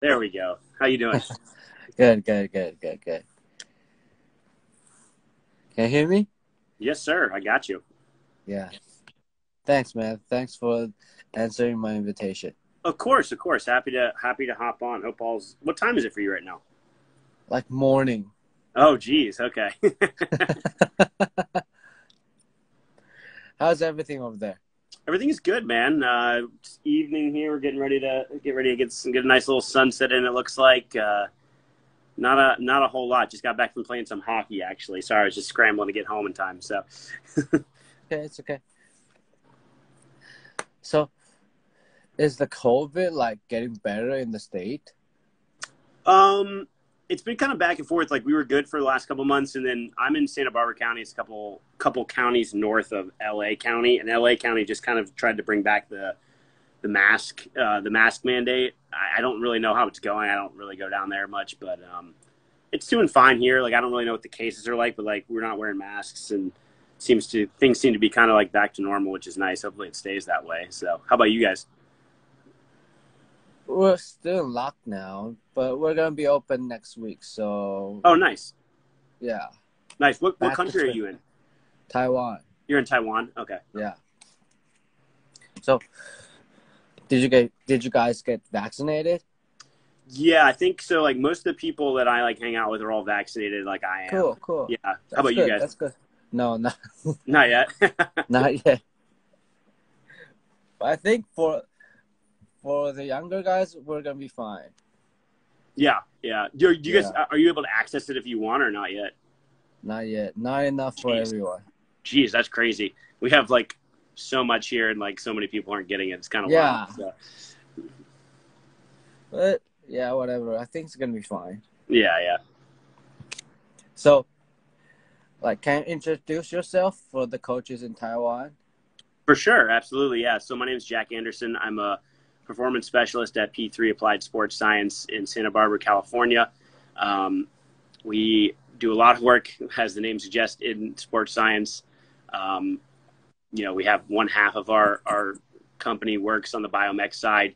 There we go. How you doing? Good, good, good, good, good. Can you hear me? Yes, sir. I got you. Yeah. Thanks, man. Thanks for answering my invitation. Of course, of course. Happy to hop on. Hope all's. What time is it for you right now? Like morning. Oh, geez. Okay. How's everything over there? Everything is good, man. It's evening here. We're getting ready to get a nice little sunset in. It looks like not a whole lot. Just got back from playing some hockey, actually. Sorry, I was just scrambling to get home in time. So, Okay, it's okay. So, is the COVID like getting better in the state? it's been kind of back and forth. Like we were good for the last couple months, and then I'm in Santa Barbara County. It's a couple counties north of LA County, and LA County just kind of tried to bring back the mask mandate. I don't really know how it's going. I don't really go down there much, but it's doing fine here. Like I don't really know what the cases are like, but like we're not wearing masks, and things seem to be kind of like back to normal, which is nice. Hopefully it stays that way. So how about you guys? We're still in lockdown, but we're gonna be open next week. So, Oh, nice, yeah, nice. What back to country are trip. you in? Taiwan. You're in Taiwan. Okay. Yeah. So, did you guys get vaccinated? Yeah, I think so. Like most of the people that I like hang out with are all vaccinated, like I am. Cool, cool. Yeah. How That's about you good. guys? That's good. No, not Not yet. not yet. But I think for the younger guys, we're gonna be fine. Yeah, yeah. Do you guys Yeah, are you able to access it if you want or not yet? not yet. Not enough for Jeez, everyone. jeez, that's crazy. We have like so much here, and like so many people aren't getting it. It's kind of wild. Yeah, So, but yeah, whatever. I think it's gonna be fine. yeah, yeah, So, like, can you introduce yourself for the coaches in Taiwan? for sure, absolutely, yeah. So my name is Jack Anderson. I'm a performance specialist at P3 Applied Sports Science in Santa Barbara, California. Um, we do a lot of work, as the name suggests, in sports science. Um, we have one half of our company works on the biomech side,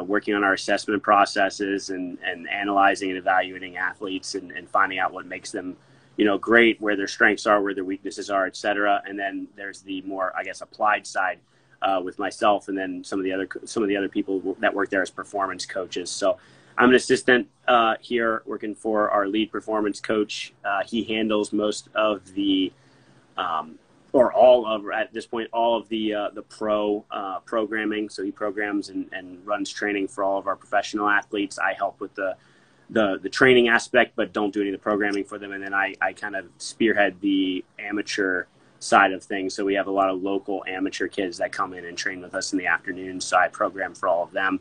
working on our assessment processes and analyzing and evaluating athletes and finding out what makes them, great, where their strengths are, where their weaknesses are, et cetera. And then there's the more, I guess, applied side with myself and then some of the other people that work there as performance coaches. So I'm an assistant here working for our lead performance coach. He handles most of the or all of at this point all of the pro programming. So he programs and runs training for all of our professional athletes. I help with the training aspect, but don't do any of the programming for them. And then I kind of spearhead the amateur side of things. So we have a lot of local amateur kids that come in and train with us in the afternoon. So I program for all of them,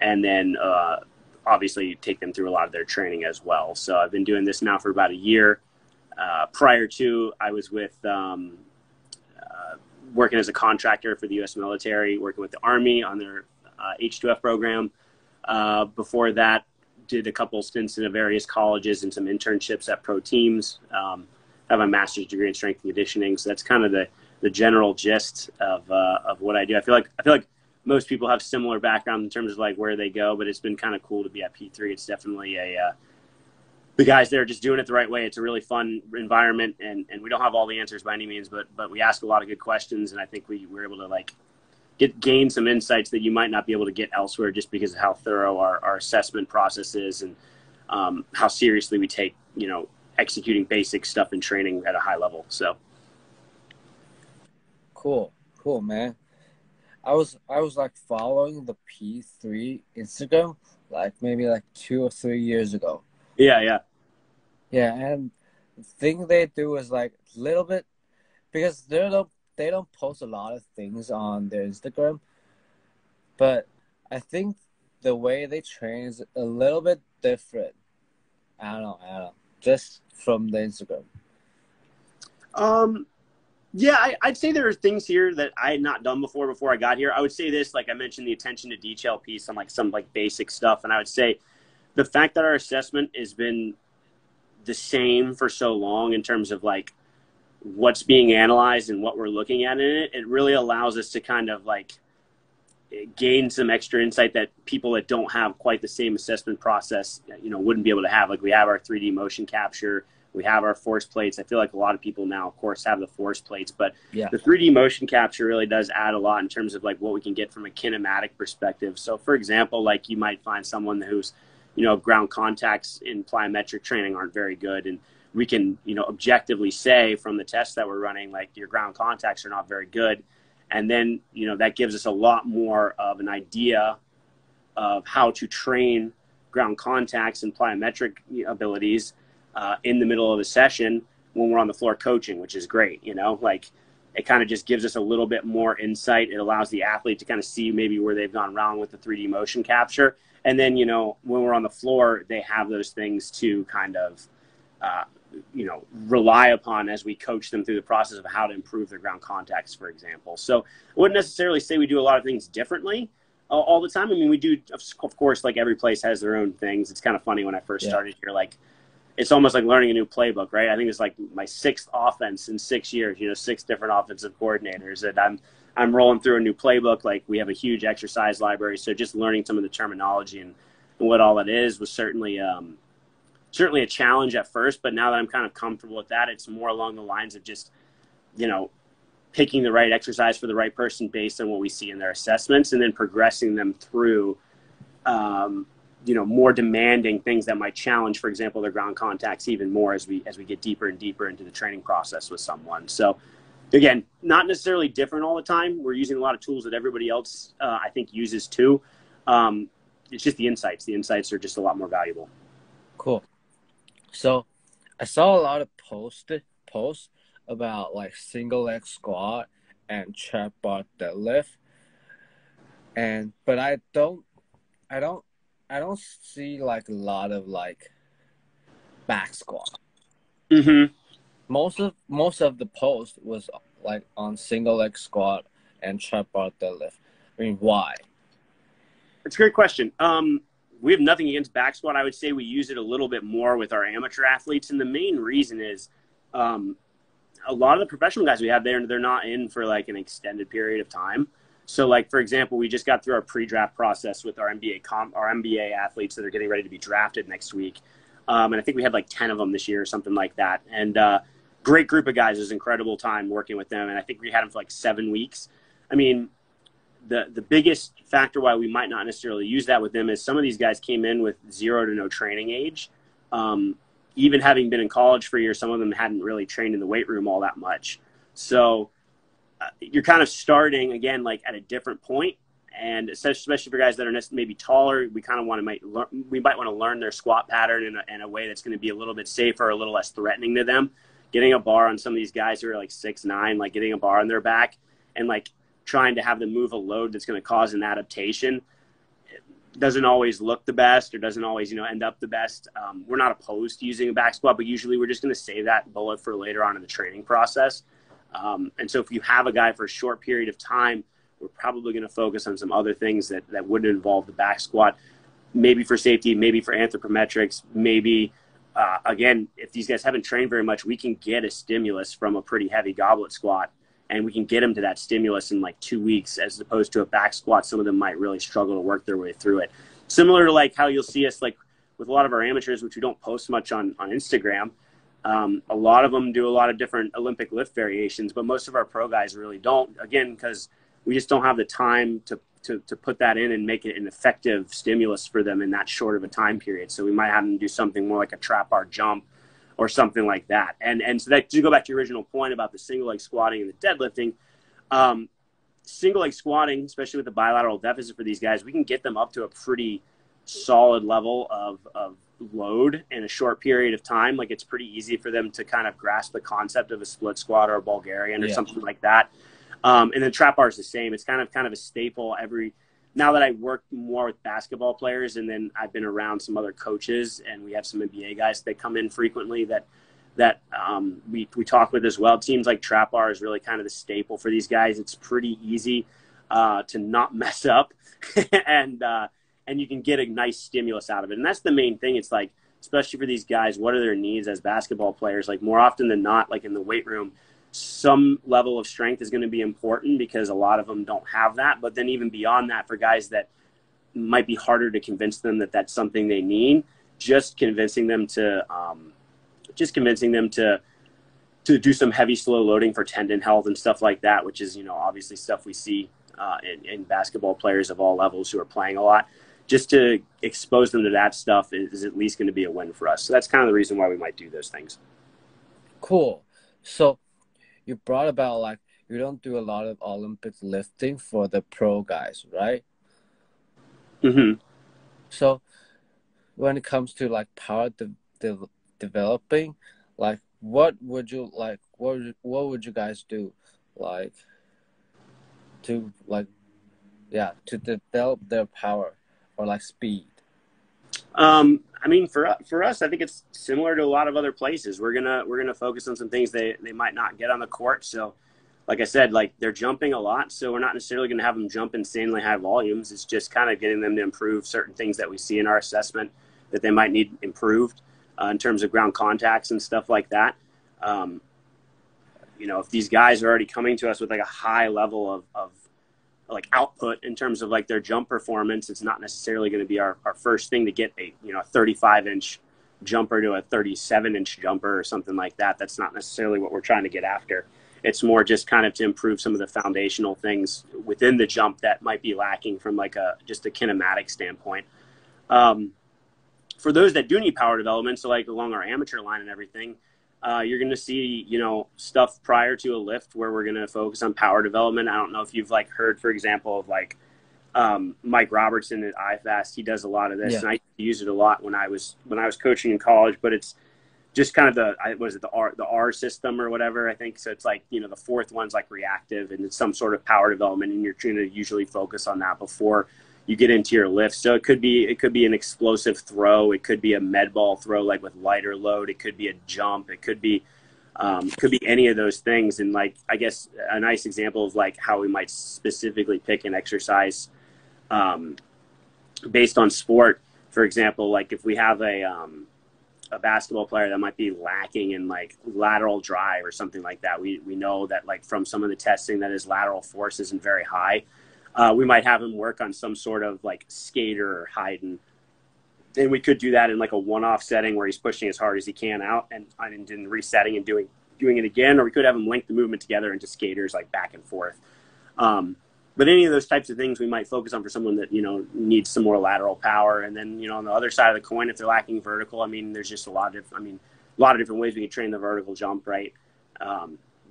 and then obviously take them through a lot of their training as well. So I've been doing this now for about a year. Prior to, I was with working as a contractor for the U.S. military, working with the Army on their H2F program. Before that, did a couple stints in various colleges and some internships at pro teams. Have a master's degree in strength and conditioning. So that's kind of the general gist of what I do. I feel like most people have similar background in terms of like where they go, but it's been kind of cool to be at P3. It's definitely the guys there are just doing it the right way. It's a really fun environment, and we don't have all the answers by any means, but we ask a lot of good questions, and I think we're able to like gain some insights that you might not be able to get elsewhere just because of how thorough our assessment process is and how seriously we take executing basic stuff in training at a high level. So Cool, cool, man. I was like following the P3 Instagram like maybe like 2 or 3 years ago. yeah, yeah. Yeah, and the thing they do is like a little bit because they don't post a lot of things on their Instagram, but I think the way they train is a little bit different. I don't know. Just from the Instagram. Um, yeah, I'd say there are things here that I had not done before I got here. I would say this, like I mentioned, the attention to detail piece on like some like basic stuff, and I would say the fact that our assessment has been the same for so long in terms of like what's being analyzed and what we're looking at in it, it really allows us to kind of like gain some extra insight that people that don't have quite the same assessment process, wouldn't be able to have. Like we have our 3D motion capture, we have our force plates. I feel like a lot of people now, of course, have the force plates, but the 3D motion capture really does add a lot in terms of like what we can get from a kinematic perspective. So for example, like you might find someone who's, ground contacts in plyometric training aren't very good. And we can, objectively say from the tests that we're running, like your ground contacts are not very good. And then, that gives us a lot more of an idea of how to train ground contacts and plyometric abilities in the middle of a session when we're on the floor coaching, which is great. Like it kind of just gives us a little bit more insight. It allows the athlete to kind of see maybe where they've gone wrong with the 3D motion capture. And then, when we're on the floor, they have those things to kind of, rely upon as we coach them through the process of how to improve their ground contacts, for example. So I wouldn't necessarily say we do a lot of things differently all the time. I mean, we do, of course, like every place has their own things. It's kind of funny when I first started here, like it's almost like learning a new playbook, right? I think it's like my 6th offense in 6 years, 6 different offensive coordinators, and I'm rolling through a new playbook. Like we have a huge exercise library. So just learning some of the terminology and what all it is was certainly a challenge at first, but now that I'm kind of comfortable with that, it's more along the lines of just, picking the right exercise for the right person based on what we see in their assessments, and then progressing them through, more demanding things that might challenge, for example, their ground contacts even more as we get deeper and deeper into the training process with someone. So again, not necessarily different all the time. We're using a lot of tools that everybody else, I think, uses too. It's just the insights. The insights are just a lot more valuable. Cool. So I saw a lot of posts about like single leg squat and trap bar deadlift, but I don't see like a lot of like back squat. Mm-hmm. Most of the post was like on single leg squat and trap bar deadlift. I mean, why? It's a great question. We have nothing against back squat. I would say we use it a little bit more with our amateur athletes. And the main reason is a lot of the professional guys we have there, they're not in for like an extended period of time. So like, for example, we just got through our pre-draft process with our MBA athletes that are getting ready to be drafted next week. And I think we had like 10 of them this year or something like that. And great group of guys. It was an incredible time working with them. And I think we had them for like 7 weeks. I mean, the biggest factor why we might not necessarily use that with them is some of these guys came in with 0 to no training age. Even having been in college for a year, some of them hadn't really trained in the weight room all that much. So you're kind of starting again, like at a different point. And especially for guys that are maybe taller, we kind of we might want to learn their squat pattern in a way that's going to be a little bit safer, a little less threatening to them. Getting a bar on some of these guys who are like 6'9", like getting a bar on their back and like trying to have them move a load that's going to cause an adaptation doesn't always look the best or doesn't always, end up the best. We're not opposed to using a back squat, but usually we're just going to save that bullet for later on in the training process. And so if you have a guy for a short period of time, we're probably going to focus on some other things that wouldn't involve the back squat, maybe for safety, maybe for anthropometrics, maybe, again, if these guys haven't trained very much, we can get a stimulus from a pretty heavy goblet squat. And we can get them to that stimulus in like 2 weeks, as opposed to a back squat. Some of them might really struggle to work their way through it. Similar to like how you'll see us like with a lot of our amateurs, which we don't post much on Instagram. A lot of them do a lot of different Olympic lift variations, but most of our pro guys really don't. Again, because we just don't have the time to put that in and make it an effective stimulus for them in that short of a time period. So we might have them do something more like a trap bar jump or something like that. And so that, to go back to your original point about the single leg squatting and the deadlifting, single leg squatting, especially with the bilateral deficit for these guys, we can get them up to a pretty solid level of load in a short period of time. Like it's pretty easy for them to kind of grasp the concept of a split squat or a Bulgarian or something like that. And then trap bar is the same. It's kind of a staple now that I work more with basketball players, and then I've been around some other coaches, and we have some NBA guys that come in frequently that we talk with as well. It seems like trap bar is really kind of the staple for these guys. It's pretty easy to not mess up, and you can get a nice stimulus out of it. And that's the main thing. It's like, especially for these guys, what are their needs as basketball players? Like more often than not, like in the weight room, some level of strength is going to be important because a lot of them don't have that. But then even beyond that, for guys that might be harder to convince them that that's something they need, just convincing them to do some heavy, slow loading for tendon health and stuff like that, which is, obviously stuff we see in basketball players of all levels who are playing a lot. Just to expose them to that stuff is at least going to be a win for us. So that's kind of the reason why we might do those things. Cool. So you brought about like you don't do a lot of Olympic lifting for the pro guys, right? Mm-hmm. So when it comes to like power developing, like what would you guys do like to develop their power or like speed? For us, I think it's similar to a lot of other places. We're gonna focus on some things they might not get on the court. So, like I said, like they're jumping a lot, so we're not necessarily gonna have them jump insanely high volumes. It's just kind of getting them to improve certain things that we see in our assessment that they might need improved in terms of ground contacts and stuff like that. If these guys are already coming to us with like a high level of like output in terms of like their jump performance, it's not necessarily going to be our first thing to get a 35-inch jumper to a 37-inch jumper or something like that. That's not necessarily what we're trying to get after. It's more just kind of to improve some of the foundational things within the jump that might be lacking from like just a kinematic standpoint. For those that do need power development, so like along our amateur line and everything, you're going to see, stuff prior to a lift where we're going to focus on power development. I don't know if you've like heard, for example, of like Mike Robertson at IFAST. He does a lot of this, and I used to use it a lot when I was coaching in college. But it's just kind of the R system or whatever, I think. So it's like the fourth one's like reactive, and it's some sort of power development, and you're trying to usually focus on that before you get into your lift. So it could be an explosive throw. It could be a med ball throw, like with lighter load. It could be a jump. It could be any of those things. And like, I guess a nice example of like how we might specifically pick an exercise based on sport. For example, like if we have a basketball player that might be lacking in like lateral drive or something like that, we know that like from some of the testing that his lateral force isn't very high. We might have him work on some sort of like skater or Haydn. Then we could do that in like a one-off setting where he's pushing as hard as he can out and resetting and doing it again. Or we could have him link the movement together into skaters like back and forth. But any of those types of things we might focus on for someone that, needs some more lateral power. And then, on the other side of the coin, if they're lacking vertical, there's just a lot of different ways we can train the vertical jump, right?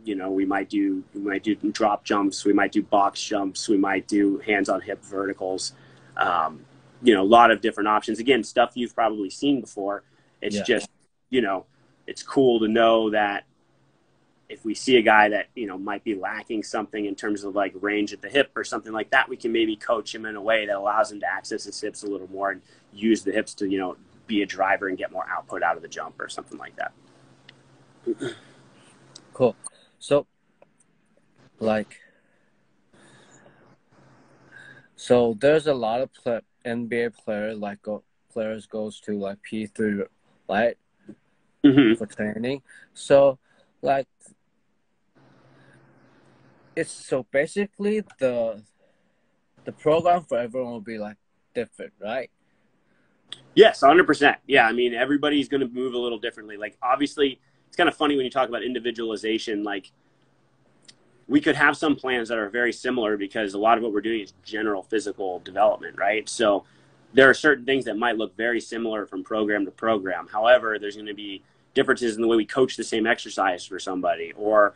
We might do drop jumps, we might do box jumps, we might do hands on hip verticals. A lot of different options. Again, stuff you've probably seen before. It's just, it's cool to know that if we see a guy that, might be lacking something in terms of like range at the hip or something like that, we can maybe coach him in a way that allows him to access his hips a little more and use the hips to, be a driver and get more output out of the jump or something like that. Cool. So there's a lot of NBA players goes to like P3, right? Mm-hmm. For training. So like so basically the program for everyone will be like different, right? Yes, 100%. Yeah, everybody's going to move a little differently. Like obviously, it's kind of funny when you talk about individualization. Like we could have some plans that are very similar because a lot of what we're doing is general physical development, right? So there are certain things that might look very similar from program to program. However, there's going to be differences in the way we coach the same exercise for somebody, or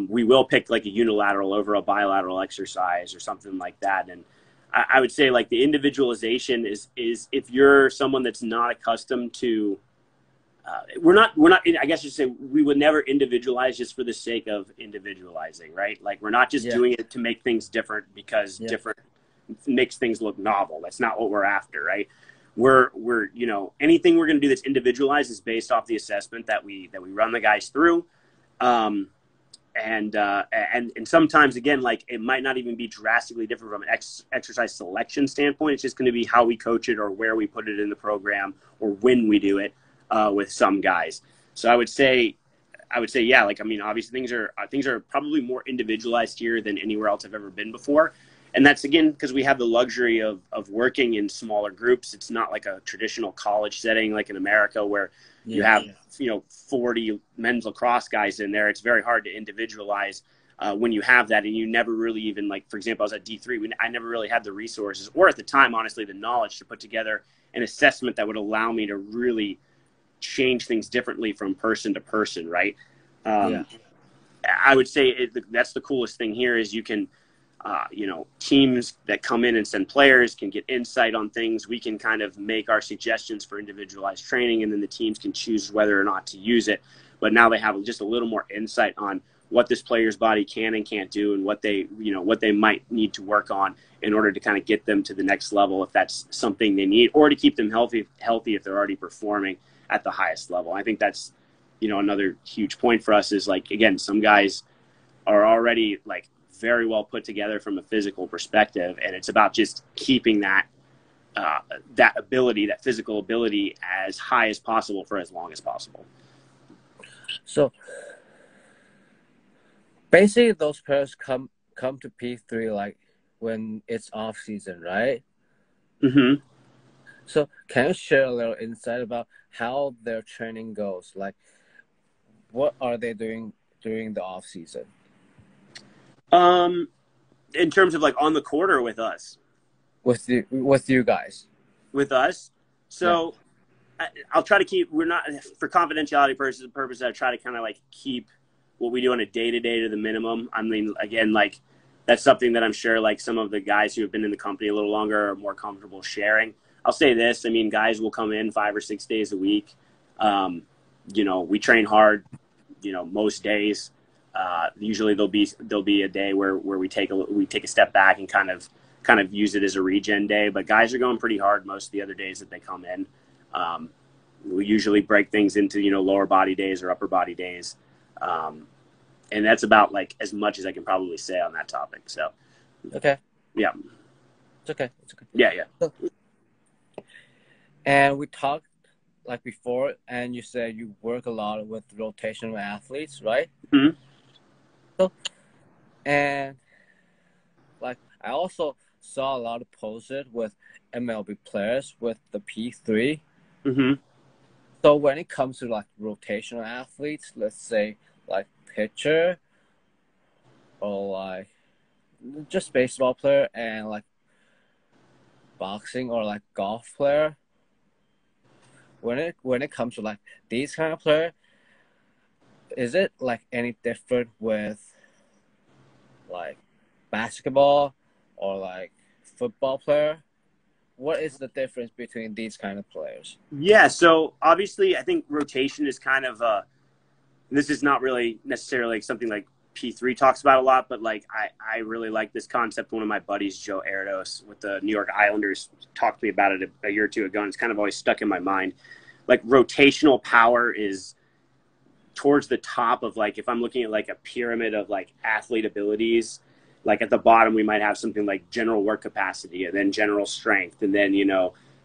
we will pick like a unilateral over a bilateral exercise or something like that. And I would say like the individualization is if you're someone that's not accustomed to, we're not, I guess you say we would never individualize just for the sake of individualizing, right? Like we're not just doing it to make things different because different makes things look novel. That's not what we're after, right? We're anything we're going to do that's individualized is based off the assessment that we run the guys through. And sometimes, again, like it might not even be drastically different from an exercise selection standpoint. It's just going to be how we coach it or where we put it in the program or when we do it with some guys. So I would say I would say, yeah, like, I mean, obviously things are probably more individualized here than anywhere else I've ever been before. And that's, again, because we have the luxury of working in smaller groups. It's not like a traditional college setting like in America where you have, 40 men's lacrosse guys in there. It's very hard to individualize when you have that. And you never really even, like, for example, I was at D3. I never really had the resources or at the time, honestly, the knowledge to put together an assessment that would allow me to really change things differently from person to person, right? I would say that's the coolest thing here is you can, teams that come in and send players can get insight on things. We can kind of make our suggestions for individualized training, and then the teams can choose whether or not to use it. But now they have just a little more insight on what this player's body can and can't do, and what they might need to work on in order to kind of get them to the next level if that's something they need, or to keep them healthy if they're already performing at the highest level. I think that's, another huge point for us is, like, again, some guys are already, like, very well put together from a physical perspective, and it's about just keeping that physical ability as high as possible for as long as possible. So basically those players come to P3 like when it's off season, right? Mm-hmm. So can you share a little insight about how their training goes? Like, what are they doing during the off season? In terms of, like, on the court or with us? With you guys. With us? So I'll try to keep, we're not, for confidentiality purposes, I try to kind of, like, keep what we do on a day-to-day to the minimum. I mean, again, like, that's something that I'm sure, like, some of the guys who have been in the company a little longer are more comfortable sharing. I'll say this. I mean, guys will come in 5 or 6 days a week. We train hard, most days. Usually there'll be a day where we take a step back and kind of use it as a regen day. But guys are going pretty hard most of the other days that they come in. We usually break things into, lower body days or upper body days. And that's about, like, as much as I can probably say on that topic. So, okay. Yeah. It's okay. Yeah. And we talked, like, before, and you said you work a lot with rotational athletes, right? Mm-hmm. So, and, like, I also saw a lot of posted with MLB players with the P3. Mm-hmm. So when it comes to, like, rotational athletes, let's say, like, pitcher or, like, just baseball player and, like, boxing or, like, golf player, when it comes to, like, these kind of player, is it, like, any different with, like, basketball or, like, football player? What is the difference between these kind of players? Yeah, so obviously I think rotation is kind of this is not really necessarily like something like P3 talks about a lot, but, like, I really like this concept. One of my buddies, Joe Erdos, with the New York Islanders, talked to me about it a year or two ago, and it's kind of always stuck in my mind. Like, rotational power is towards the top of, like, if I'm looking at, like, a pyramid of, like, athlete abilities, like, at the bottom we might have something like general work capacity, and then general strength, and then,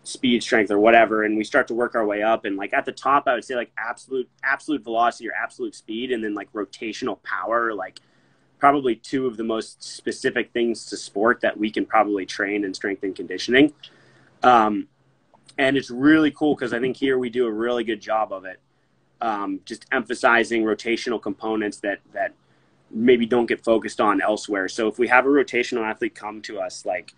speed, strength, or whatever, and we start to work our way up. And, like, at the top, I would say, like, absolute velocity or absolute speed, and then, like, rotational power, like, probably two of the most specific things to sport that we can probably train in strength and conditioning. And it's really cool because I think here we do a really good job of it, just emphasizing rotational components that maybe don't get focused on elsewhere. So if we have a rotational athlete come to us, like,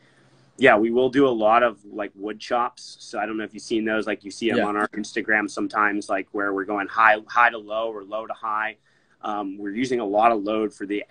yeah, we will do a lot of, like, wood chops. So I don't know if you've seen those, like, you see them on our Instagram sometimes, like, where we're going high to low or low to high. We're using a lot of load for the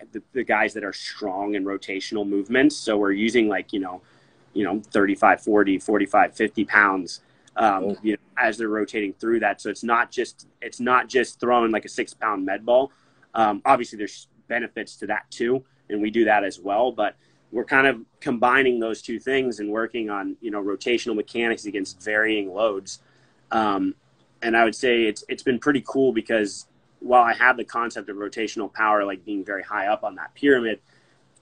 guys that are strong in rotational movements. So we're using, like, 35, 40, 45, 50 pounds, as they're rotating through that. So it's not just throwing, like, a 6-pound med ball. Obviously there's benefits to that too, and we do that as well, but we're kind of combining those two things and working on, rotational mechanics against varying loads. And I would say it's been pretty cool because while I have the concept of rotational power, like, being very high up on that pyramid,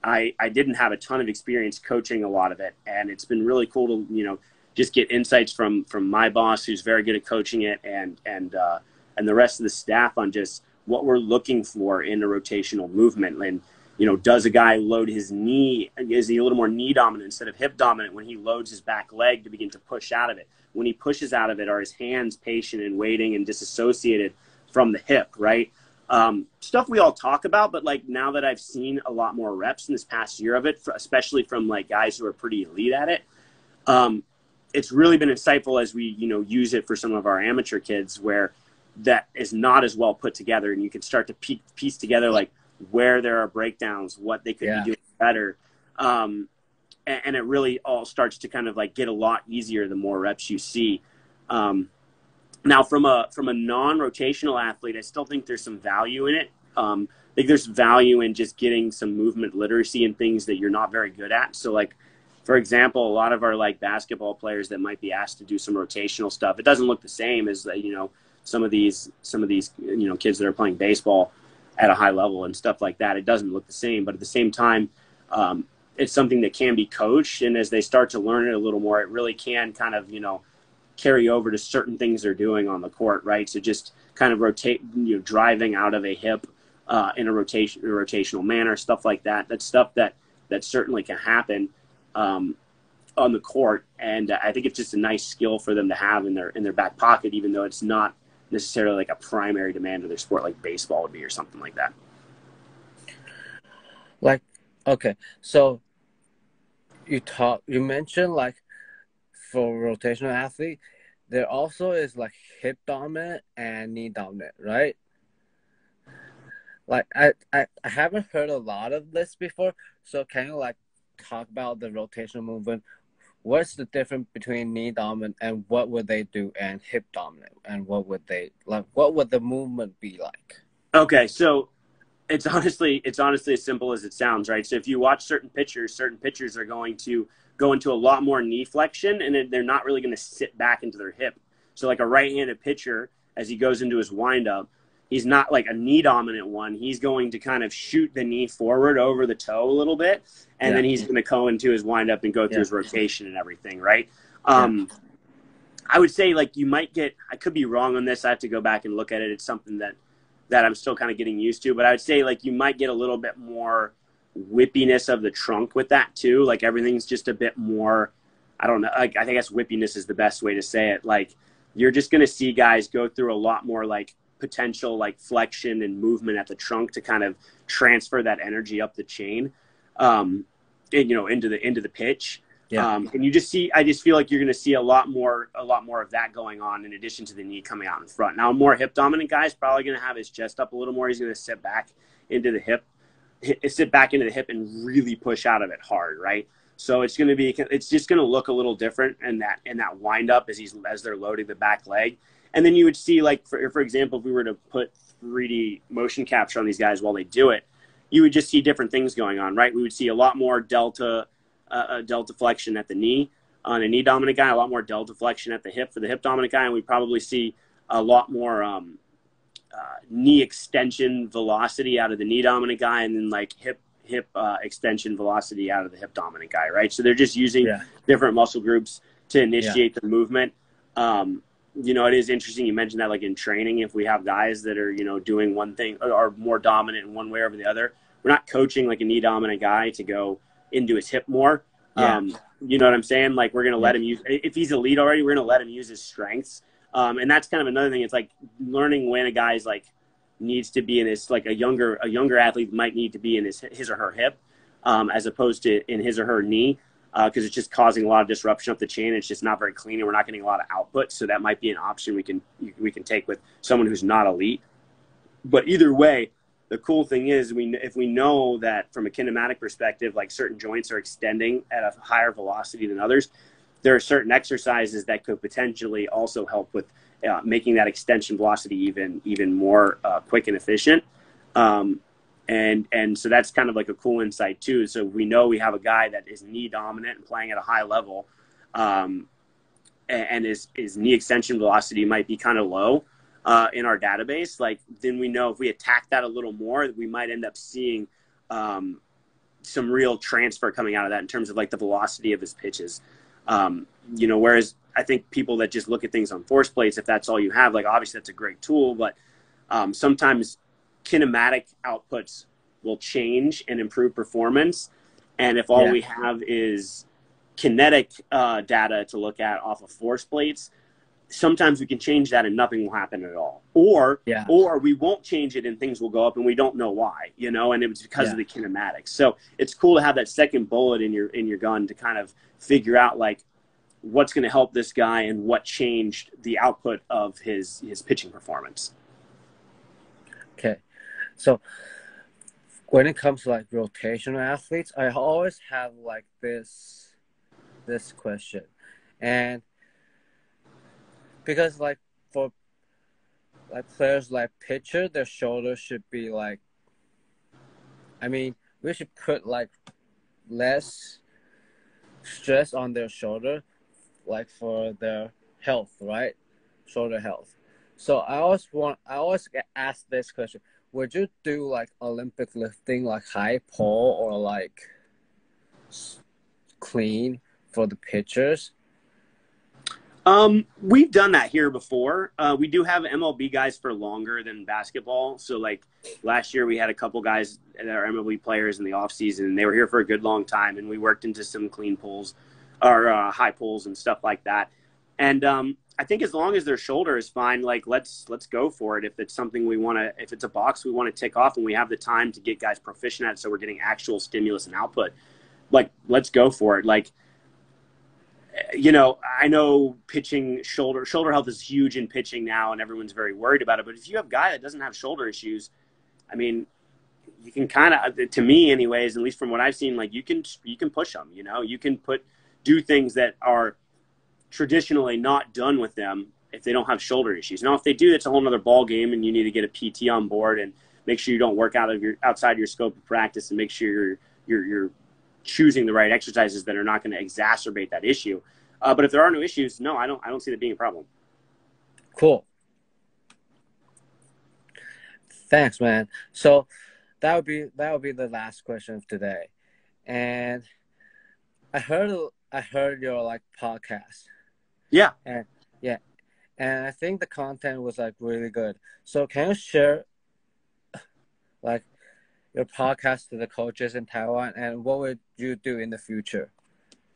I didn't have a ton of experience coaching a lot of it. And it's been really cool to, just get insights from my boss, who's very good at coaching it, and the rest of the staff on just what we're looking for in a rotational movement. And, you know, does a guy load his knee? Is he a little more knee dominant instead of hip dominant when he loads his back leg to begin to push out of it? When he pushes out of it, are his hands patient and waiting and disassociated from the hip, right? Stuff we all talk about, but like now that I've seen a lot more reps in this past year of it, especially from like guys who are pretty elite at it, it's really been insightful as we, you know, use it for some of our amateur kids where that is not as well put together, and you can start to piece together like where there are breakdowns, what they could be doing better. And it really all starts to kind of like get a lot easier the more reps you see. Now from a non-rotational athlete, I still think there's some value in it. I think there's value in just getting some movement literacy and things that you're not very good at. So like, for example, a lot of our like basketball players that might be asked to do some rotational stuff, it doesn't look the same as, you know, some of these, you know, kids that are playing baseball at a high level and stuff like that. It doesn't look the same, but at the same time, it's something that can be coached. And as they start to learn it a little more, it really can kind of, you know, carry over to certain things they're doing on the court, right? So just kind of rotate, you know, driving out of a hip in a rotational manner, stuff like that. That's stuff that certainly can happen on the court. And I think it's just a nice skill for them to have in their back pocket, even though it's not necessarily like a primary demand of their sport like baseball would be or something like that. Like, okay, so you mentioned like for rotational athlete, there also is like hip dominant and knee dominant, right? Like I haven't heard a lot of this before, so can you like talk about the rotational movement? What's the difference between knee dominant and what would they do, and hip dominant, and what would the movement be like? Okay, so it's honestly as simple as it sounds, right? So if you watch certain pitchers are going to go into a lot more knee flexion, and they're not really going to sit back into their hip. So like a right-handed pitcher, as he goes into his windup, he's not like a knee dominant one. He's going to kind of shoot the knee forward over the toe a little bit, and then he's going to go into his windup and go through his rotation and everything, right? I would say like you might get, I could be wrong on this. I have to go back and look at it. It's something that I'm still kind of getting used to, but I would say like you might get a little bit more whippiness of the trunk with that too. Like everything's just a bit more, I don't know. Like I guess whippiness is the best way to say it. Like you're just going to see guys go through a lot more like potential like flexion and movement at the trunk to kind of transfer that energy up the chain, and, you know, into the pitch. And you just see, I just feel like you're going to see a lot more of that going on in addition to the knee coming out in front. Now, a more hip dominant guy is probably going to have his chest up a little more. He's going to sit back into the hip and really push out of it hard, right? So it's just going to look a little different in that wind up as they're loading the back leg. And then you would see, like, for example, if we were to put 3D motion capture on these guys while they do it, you would just see different things going on, right? We would see a lot more delta flexion at the knee on a knee dominant guy, a lot more delta flexion at the hip for the hip dominant guy, and we probably see a lot more knee extension velocity out of the knee dominant guy, and then like hip extension velocity out of the hip dominant guy, right? So they're just using different muscle groups to initiate the movement. You know, it is interesting you mentioned that, like in training, if we have guys that are, you know, doing one thing or are more dominant in one way over the other, we're not coaching like a knee dominant guy to go into his hip more. You know what I'm saying? Like we're going to let him use, if he's elite already, we're going to let him use his strengths. And that's kind of another thing. It's like learning when a guy's like needs to be in his, like a younger athlete might need to be in his or her hip, as opposed to in his or her knee. Because it's just causing a lot of disruption up the chain. It's just not very clean, and we're not getting a lot of output. So that might be an option we can take with someone who's not elite. But either way, the cool thing is if we know that from a kinematic perspective, like certain joints are extending at a higher velocity than others, there are certain exercises that could potentially also help with making that extension velocity even more quick and efficient. And so that's kind of like a cool insight too. So we know we have a guy that is knee dominant and playing at a high level, and his knee extension velocity might be kind of low in our database. Like then we know if we attack that a little more, we might end up seeing some real transfer coming out of that in terms of like the velocity of his pitches. You know, whereas I think people that just look at things on force plates, if that's all you have, like obviously that's a great tool, but sometimes kinematic outputs will change and improve performance. And if all we have is kinetic data to look at off of force plates, sometimes we can change that and nothing will happen at all. Or we won't change it and things will go up and we don't know why, you know, and it was because of the kinematics. So it's cool to have that second bullet in your gun to kind of figure out like what's going to help this guy and what changed the output of his pitching performance. Okay. So when it comes to like rotational athletes, I always have like this question. And because like for like players like pitcher, their shoulder should be like, I mean, we should put like less stress on their shoulder, like for their health, right? Shoulder health. So I always get asked this question: would you do like Olympic lifting, like high pull or like clean for the pitchers? We've done that here before. We do have MLB guys for longer than basketball. So like last year we had a couple guys that are MLB players in the off season and they were here for a good long time and we worked into some clean pulls or high pulls and stuff like that. And, I think as long as their shoulder is fine, like let's go for it. If it's something if it's a box we want to tick off and we have the time to get guys proficient at it so we're getting actual stimulus and output, like let's go for it. Like, you know, I know pitching shoulder health is huge in pitching now and everyone's very worried about it. But if you have a guy that doesn't have shoulder issues, I mean, you can kind of, to me anyways, at least from what I've seen, like you can push them, you know, you can do things that are traditionally not done with them if they don't have shoulder issues. Now, if they do, it's a whole nother ball game and you need to get a PT on board and make sure you don't work outside your scope of practice and make sure you're choosing the right exercises that are not going to exacerbate that issue. But if there are no issues, no, I don't see that being a problem. Cool. Thanks, man. So that would be the last question of today. And I heard your like podcast. Yeah. And I think the content was like really good. So can you share like your podcast to the coaches in Taiwan and what would you do in the future?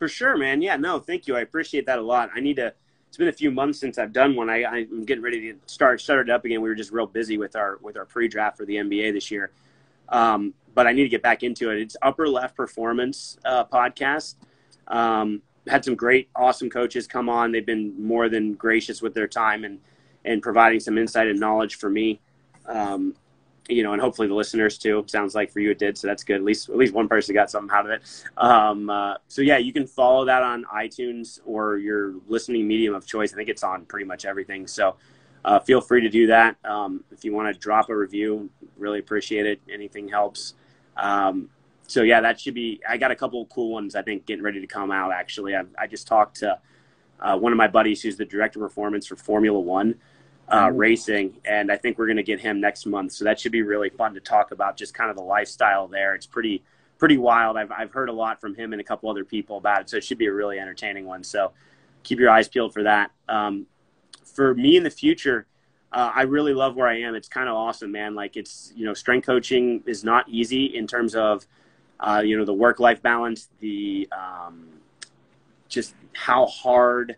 For sure, man. Yeah, no, thank you. I appreciate that a lot. It's been a few months since I've done one. I'm getting ready to start it up again. We were just real busy with our pre-draft for the NBA this year. But I need to get back into it. It's Upper Left Performance podcast. Had some great, awesome coaches come on. They've been more than gracious with their time and providing some insight and knowledge for me. You know, and hopefully the listeners too. Sounds like for you it did, so that's good. At least one person got something out of it. So yeah, you can follow that on iTunes or your listening medium of choice. I think it's on pretty much everything. So feel free to do that. If you want to drop a review, really appreciate it. Anything helps. So yeah, that should be. I got a couple of cool ones I think getting ready to come out. Actually, I just talked to one of my buddies who's the director of performance for Formula One. Racing, and I think we're going to get him next month. So that should be really fun to talk about, just kind of the lifestyle there. It's pretty wild. I've heard a lot from him and a couple other people about it, so it should be a really entertaining one. So keep your eyes peeled for that. For me in the future, I really love where I am. It's kind of awesome, man. Like it's, you know, strength coaching is not easy in terms of, you know, the work-life balance, the just how hard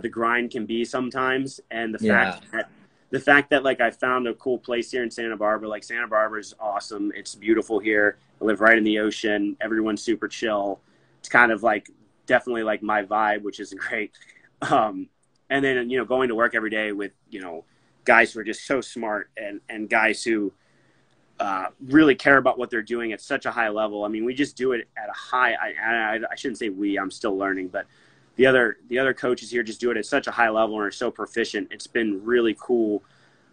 the grind can be sometimes, and the fact that like I found a cool place here in Santa Barbara. Like Santa Barbara is awesome. It's beautiful here. I live right in the ocean. Everyone's super chill. It's kind of like definitely like my vibe, which is great. And then, you know, going to work every day with, you know, guys who are just so smart and guys who really care about what they're doing at such a high level. I mean, we just do it at a high. I shouldn't say we. I'm still learning, but the other coaches here just do it at such a high level and are so proficient. It's been really cool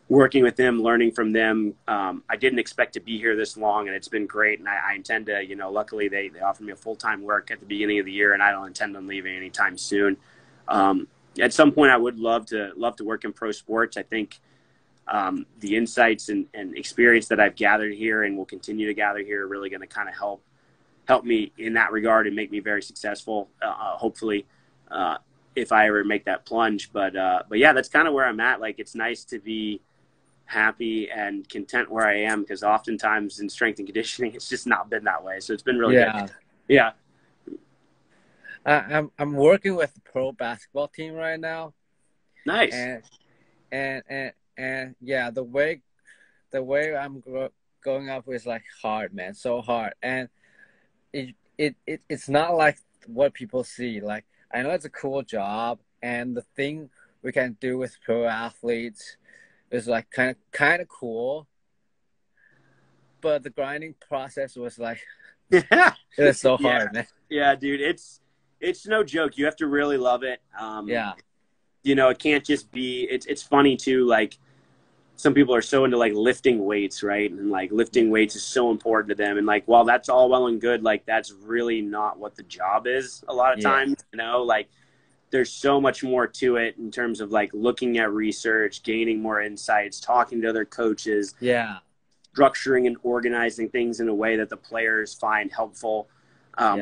working with them, learning from them. I didn't expect to be here this long, and it's been great. And I intend to, you know, luckily they offered me a full-time work at the beginning of the year, and I don't intend on leaving anytime soon. At some point, I would love to work in pro sports. I think the insights and experience that I've gathered here and will continue to gather here are really going to kind of help me in that regard and make me very successful, hopefully. If I ever make that plunge, but yeah, that's kind of where I'm at. Like, it's nice to be happy and content where I am, because oftentimes in strength and conditioning, it's just not been that way. So it's been really good. Yeah. I'm working with the pro basketball team right now. Nice. And yeah, the way I'm going up is like hard, man, so hard. And it's not like what people see. Like, I know it's a cool job, and the thing we can do with pro athletes is like kind of cool, but the grinding process was like it was so hard, man. Yeah, dude, it's no joke. You have to really love it. You know, it can't just be. It's funny too. Like, some people are so into like lifting weights, right? And like lifting weights is so important to them. And like, while that's all well and good, like that's really not what the job is a lot of times. You know, like there's so much more to it in terms of like looking at research, gaining more insights, talking to other coaches, structuring and organizing things in a way that the players find helpful,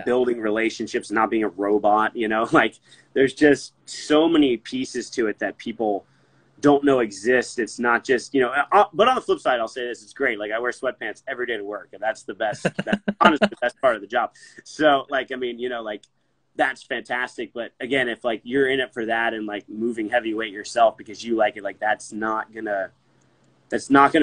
building relationships, not being a robot, you know, like there's just so many pieces to it that people don't know exist. It's not just, you know, but on the flip side, I'll say this, it's great. Like, I wear sweatpants every day to work, and that's the best, that's honestly the best part of the job. So like, I mean, you know, like that's fantastic. But again, if like you're in it for that and like moving heavyweight yourself because you like it, like that's not gonna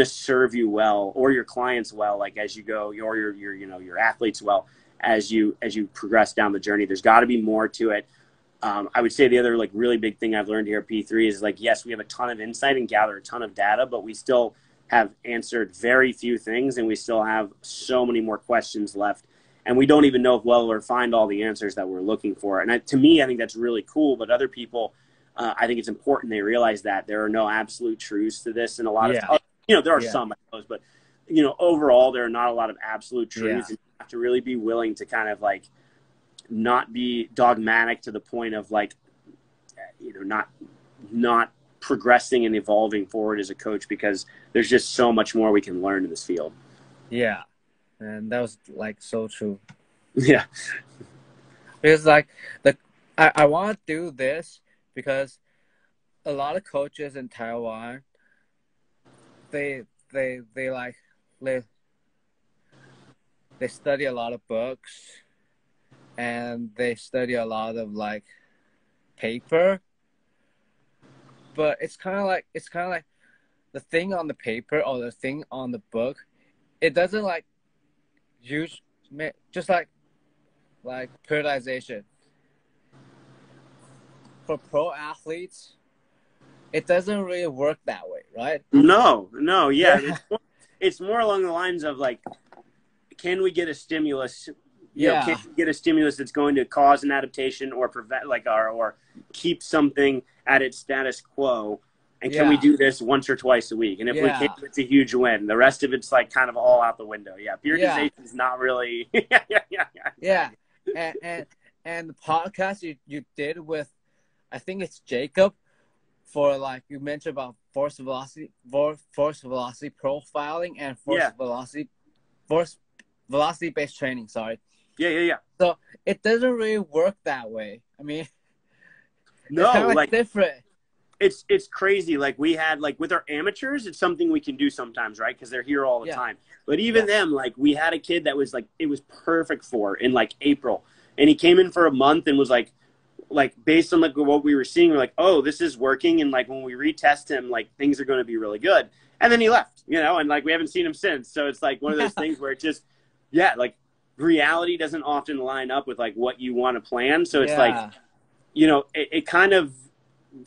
serve you well or your clients well, like as you go, or your you know, your athletes well as you progress down the journey. There's got to be more to it. I would say the other like really big thing I've learned here at P3 is like, yes, we have a ton of insight and gather a ton of data, but we still have answered very few things, and we still have so many more questions left. And we don't even know if we'll ever find all the answers that we're looking for. And to me, I think that's really cool. But other people, I think it's important they realize that there are no absolute truths to this. And a lot of, you know, there are some, I suppose, but, you know, overall, there are not a lot of absolute truths. And you have to really be willing to kind of like not be dogmatic to the point of like, you know, not progressing and evolving forward as a coach, because there's just so much more we can learn in this field. Yeah. And that was like so true. Yeah. Because like I want to do this because a lot of coaches in Taiwan, they study a lot of books, and they study a lot of like paper. But it's kind of like the thing on the paper or the thing on the book, it doesn't like use just like periodization. For pro athletes, it doesn't really work that way, right? No, yeah. It's more along the lines of like, can we get a stimulus? You know, can we get a stimulus that's going to cause an adaptation or prevent, like, or keep something at its status quo? And can we do this once or twice a week? And if we can, it's a huge win. The rest of it's like kind of all out the window. Yeah, periodization is not really. And the podcast you did with, I think it's Jacob, for like you mentioned about force velocity profiling and force velocity based training. Sorry. Yeah. So it doesn't really work that way. I mean, no, it's kind of like different. It's crazy. Like we had, like with our amateurs, it's something we can do sometimes, right? Because they're here all the time. But even them, like we had a kid that was like, it was perfect for in like April, and he came in for a month and was like based on like what we were seeing, we're like, oh, this is working. And like when we retest him, like things are going to be really good. And then he left, you know, and like we haven't seen him since. So it's like one of those things where it just, like reality doesn't often line up with like what you want to plan. So it's like, you know, it kind of,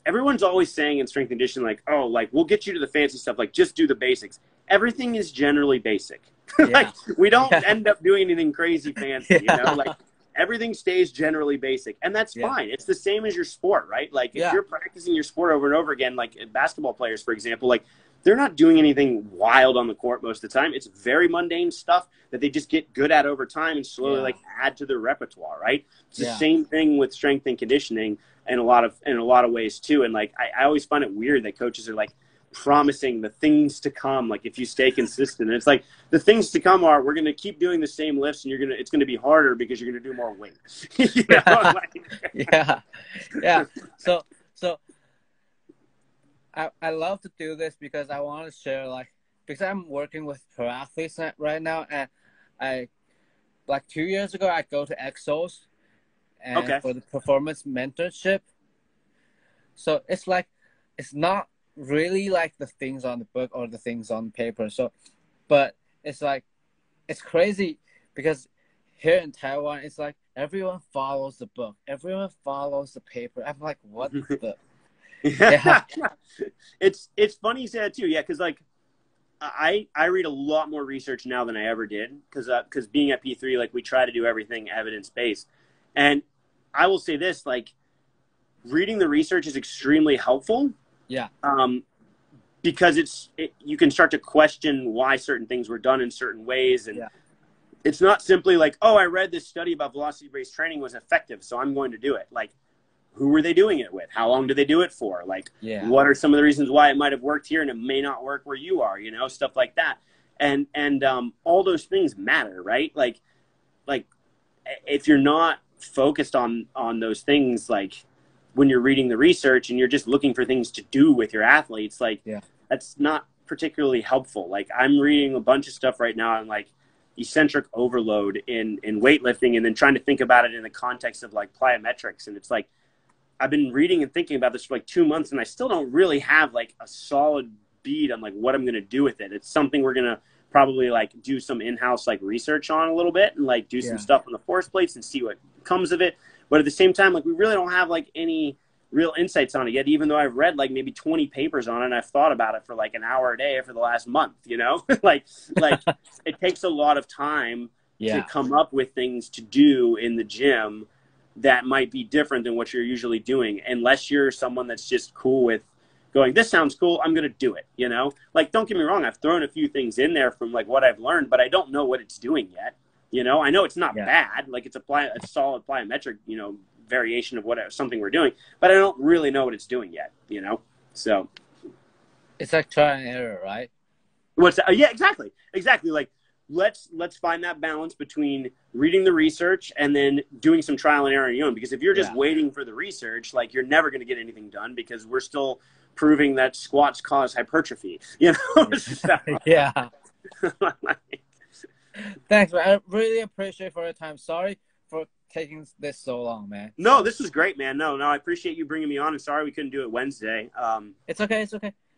everyone's always saying in strength and conditioning, like, oh, like we'll get you to the fancy stuff, like just do the basics. Everything is generally basic. Like we don't end up doing anything crazy fancy, you know, like everything stays generally basic, and that's fine. It's the same as your sport, right? Like if you're practicing your sport over and over again, like basketball players, for example, like they're not doing anything wild on the court most of the time. It's very mundane stuff that they just get good at over time and slowly like add to their repertoire, right? It's the same thing with strength and conditioning in a lot of ways too. And like I always find it weird that coaches are like promising the things to come, like if you stay consistent. And it's like the things to come are, we're going to keep doing the same lifts, and it's going to be harder because you're going to do more weight. You know? Yeah. So I love to do this because I want to share, like, because I'm working with pro athletes right now, and I, like 2 years ago, I go to Exos and for the performance mentorship. So it's like, it's not really like the things on the book or the things on paper. So, but it's like, it's crazy because here in Taiwan, it's like everyone follows the book, everyone follows the paper. I'm like, what the? Yeah. It's funny you say that too. Yeah, because like I read a lot more research now than I ever did because being at P3, like we try to do everything evidence based, and I will say this, like reading the research is extremely helpful. Yeah. Because you can start to question why certain things were done in certain ways, and it's not simply like, oh, I read this study about velocity-based training was effective, so I'm going to do it. Like, who were they doing it with? How long did they do it for? Like, what are some of the reasons why it might have worked here and it may not work where you are? You know, stuff like that. And all those things matter, right? Like if you're not focused on those things, like when you're reading the research and you're just looking for things to do with your athletes, like that's not particularly helpful. Like I'm reading a bunch of stuff right now on like eccentric overload in weightlifting, and then trying to think about it in the context of like plyometrics. And it's like, I've been reading and thinking about this for like 2 months, and I still don't really have like a solid beat on like what I'm going to do with it. It's something we're going to probably like do some in-house like research on a little bit, and like do some stuff on the force plates and see what comes of it. But at the same time, like we really don't have like any real insights on it yet, even though I've read like maybe 20 papers on it and I've thought about it for like an hour a day for the last month, you know? like it takes a lot of time to come up with things to do in the gym that might be different than what you're usually doing, unless you're someone that's just cool with going, this sounds cool, I'm going to do it, you know? Like, don't get me wrong, I've thrown a few things in there from like what I've learned, but I don't know what it's doing yet. You know, I know it's not bad. Like it's a solid plyometric, you know, variation of something we're doing, but I don't really know what it's doing yet, you know? So it's like trial and error, right? Yeah, exactly. Like let's find that balance between reading the research and then doing some trial and error on your own. Because if you're just waiting for the research, like you're never going to get anything done, because we're still proving that squats cause hypertrophy, you know? So, Thanks, man. I really appreciate for your time. Sorry for taking this so long, man. No, this was great, man. No, I appreciate you bringing me on, and sorry we couldn't do it Wednesday. It's okay.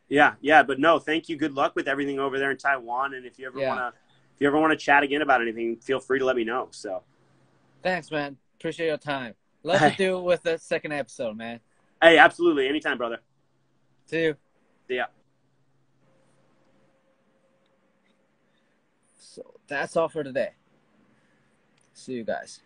Yeah, but no, thank you. Good luck with everything over there in Taiwan, and if you ever want to chat again about anything, feel free to let me know. So, thanks, man. Appreciate your time. Love to do with the second episode, man. Hey, absolutely, anytime, brother. See you. See ya. So that's all for today. See you guys.